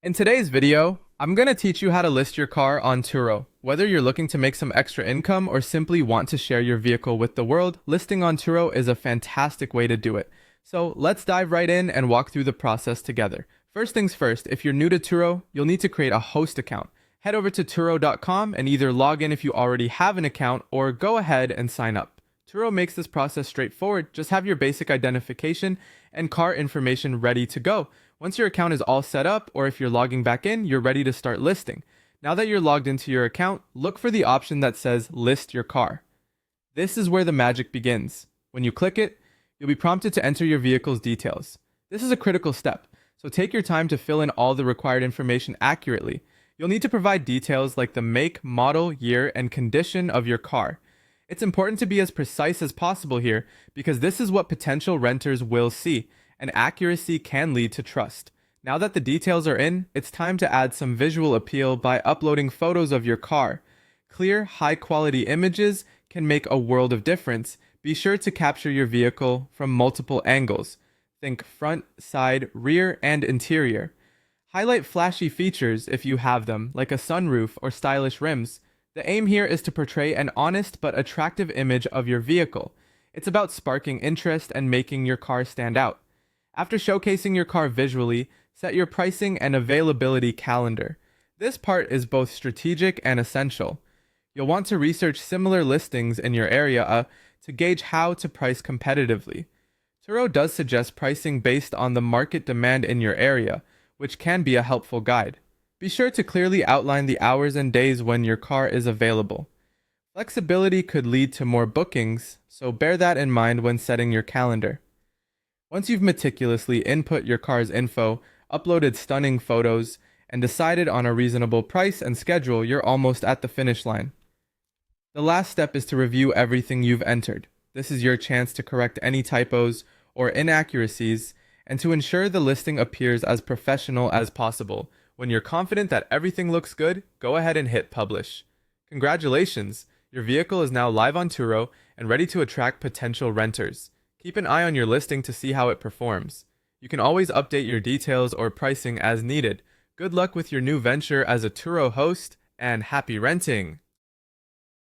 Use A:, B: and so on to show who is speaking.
A: In today's video, I'm going to teach you how to list your car on Turo. Whether you're looking to make some extra income or simply want to share your vehicle with the world, listing on Turo is a fantastic way to do it. So let's dive right in and walk through the process together. First things first, if you're new to Turo, you'll need to create a host account. Head over to Turo.com and either log in if you already have an account or go ahead and sign up. Turo makes this process straightforward. Just have your basic identification and car information ready to go. Once your account is all set up, or if you're logging back in, you're ready to start listing. Now that you're logged into your account, look for the option that says List Your Car. This is where the magic begins. When you click it, you'll be prompted to enter your vehicle's details. This is a critical step, so take your time to fill in all the required information accurately. You'll need to provide details like the make, model, year, and condition of your car. It's important to be as precise as possible here because this is what potential renters will see, and accuracy can lead to trust. Now that the details are in, it's time to add some visual appeal by uploading photos of your car. Clear, high-quality images can make a world of difference. Be sure to capture your vehicle from multiple angles. Think front, side, rear, and interior. Highlight flashy features if you have them, like a sunroof or stylish rims. The aim here is to portray an honest but attractive image of your vehicle. It's about sparking interest and making your car stand out. After showcasing your car visually, set your pricing and availability calendar. This part is both strategic and essential. You'll want to research similar listings in your area to gauge how to price competitively. Turo does suggest pricing based on the market demand in your area, which can be a helpful guide. Be sure to clearly outline the hours and days when your car is available. Flexibility could lead to more bookings, so bear that in mind when setting your calendar. Once you've meticulously input your car's info, uploaded stunning photos, and decided on a reasonable price and schedule, you're almost at the finish line. The last step is to review everything you've entered. This is your chance to correct any typos or inaccuracies and to ensure the listing appears as professional as possible. When you're confident that everything looks good, go ahead and hit publish. Congratulations! Your vehicle is now live on Turo and ready to attract potential renters. Keep an eye on your listing to see how it performs. You can always update your details or pricing as needed. Good luck with your new venture as a Turo host, and happy renting!